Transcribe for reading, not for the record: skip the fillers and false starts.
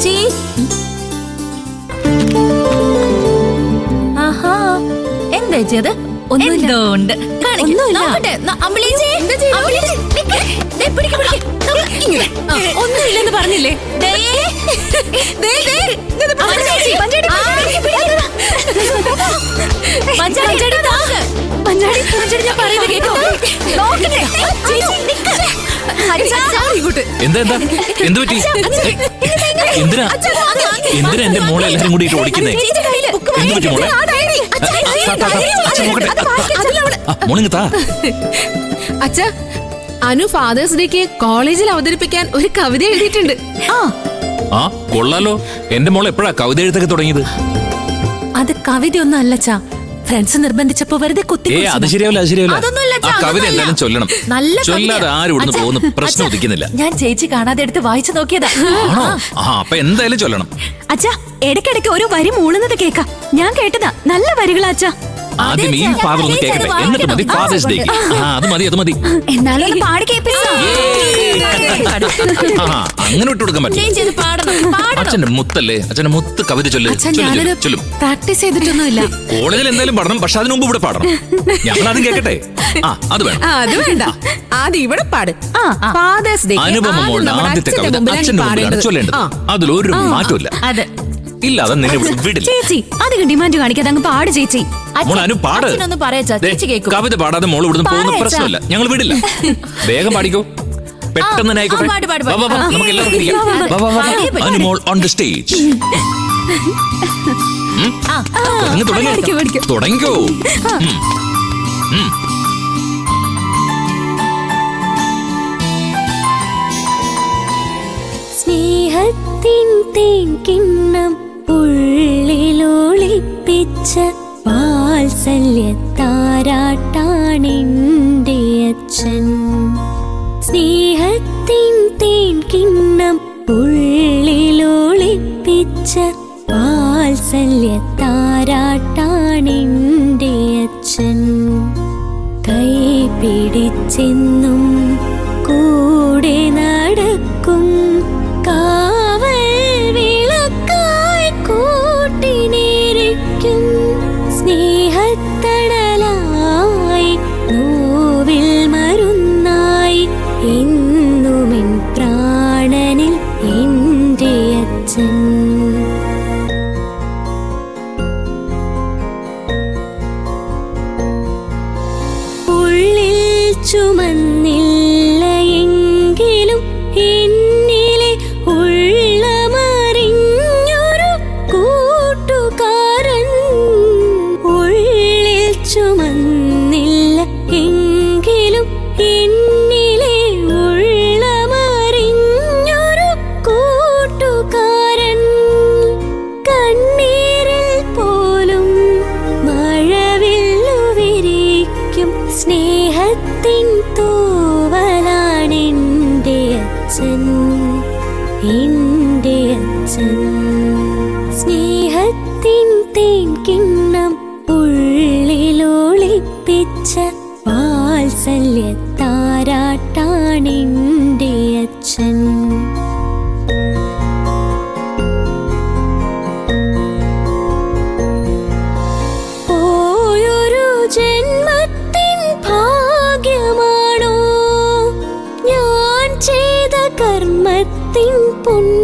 ചേച്ചി. ആഹാ, എന്താ ചേച്ചി അത്? ഒന്നുമില്ല. ഒന്നുമില്ലെന്ന് പറഞ്ഞില്ലേ? എന്തിനാ എന്റെ മോളെ എല്ലാരും കൂടി ഓടിക്കുന്നേ? അച്ഛാ, അനു ഫാദേഴ്സ് ഡേക്ക് കോളേജിൽ അവതരിപ്പിക്കാൻ ഒരു കവിത എഴുതിയിട്ടുണ്ട്. ആ കൊള്ളാലോ. എന്റെ മോൾ എപ്പോഴാ കവിത എഴുത്തൊക്കെ തുടങ്ങിയത്? അത് കവിതയൊന്നും അല്ലച്ചാ, ഫ്രണ്ട്സ് നിർബന്ധിച്ചപ്പോ വെറുതെ കുത്തി. അത് ശരിയാവില്ല, അത് ശരിയാവില്ല. ആ കവിത എന്തായാലും ചൊല്ലണം. ചൊല്ലാതെ ആരും ഇവിടുന്ന് പോകുന്ന പ്രശ്നം ഉദിക്കുന്നില്ല. ഞാൻ ചേച്ചി കാണാതെ എടുത്ത് വായിച്ചു നോക്കിയതാ. അപ്പൊ എന്തായാലും ചൊല്ലണം. അച്ഛാ, ഇടയ്ക്കിടയ്ക്ക് ഒരു വരി മൂളുന്നത് കേൾക്കാം. ഞാൻ കേട്ടതാ, നല്ല വരികളാ അച്ഛാ. ആദ്യം ഈ ഫാദർ ഒന്ന് കേൾക്കട്ടെ, എന്നിട്ട് മതി ഫാദേഴ്സ് ഡേക്ക്. അത് മതി, അത് മതി. എന്നാലും പാടി കേൾപ്പിച്ചോ. അങ്ങനെ വിട്ടു കൊടുക്കാൻ പറ്റില്ല. അച്ഛന്റെ മുത്തല്ലേ, അച്ഛന്റെ മുത്ത് കവിത ചൊല്ലും. പ്രാക്ടീസ് ചെയ്തിട്ടൊന്നുമില്ല. കോളേജിൽ എന്തായാലും പാടണം, പക്ഷെ അതിന് മുമ്പ് ഇവിടെ പാടണം. ഞങ്ങൾ ആദ്യം കേൾക്കട്ടെ. അത് വേണം. അത് വേണ്ട, ആദ്യം ഇവിടെ പാട്. ഫാദേഴ്സ് ഡേ അനുപമ മോളുടെ ആദ്യത്തെ കവിത അച്ഛന്റെ മുമ്പിലാണ് ചൊല്ലേണ്ടത്. അതിലൊരു മാറ്റമില്ല. ഇല്ലാതെ നിന്നെ വിടില്ല. ചേച്ചി അധികം ഡിമാൻഡ് കാണിക്കാതെ അങ്ങ് പാട് ചേച്ചി. കവിത പാടാതെ മോള് ഇവിടുന്ന് പോകുന്ന പ്രശ്നമില്ല, ഞങ്ങൾ വിടില്ല. വേഗം പാടിക്കോ, പെട്ടെന്ന് തന്നെ ആയിക്കോട്ടെ. നമുക്ക് എല്ലാവർക്കും അനുമോൾ ഓൺ ദ സ്റ്റേജ്. തുടങ്ങിക്കോ. സ്നേഹത്തിൻ തേൻകിണ്ണം ഉള്ളിലൊളിപ്പിച്ച വാത്സല്യത്താരാട്ടാണെന്റെ അച്ഛൻ. സ്നേഹത്തിൻ തേൻകിണ്ണം ഉള്ളിലൊളിപ്പിച്ച വാത്സല്യത്താരാട്ടാണെന്റെ അച്ഛൻ. കൈ പിടിച്ചെന്നും കൂടെ നടക്കും കാവൽ വിളക്കായി കൂട്ടിനിരിക്കും. സ്നേഹത്തണലായി നോവിൽ മരുന്നായി എന്നുമെൻ പ്രാണനിൽ എൻ്റെ അച്ഛൻ. ഉള്ളിൽ ചുമന്നില്ല എങ്കിലും എന്നിലെ ഉള്ളമറിഞ്ഞൊരു കൂട്ടുകാരൻ. ഉള്ളിൽ ചുമന്നില്ല എങ്കിലും എന്നിലെ ഉള്ളമറിഞ്ഞൊരു കൂട്ടുകാരൻ. കണ്ണീരിൽ പോലും മഴവില്ലു വിരിക്കും സ്നേഹത്തിൻ തൂവലാണെന്റെ അച്ഛൻ, എൻ്റെ അച്ഛൻ. സ്നേഹത്തിൻ തേൻകിണ്ണം ഉള്ളിലൊളിപ്പിച്ച വാത്സല്യത്താരാട്ടാണെന്റെ അച്ഛൻ. പോയൊരു ജന്മത്തിൻ ഭാഗ്യമാണോ ഞാൻ ചെയ്ത കർമ്മത്തിൻ പുണ്യം?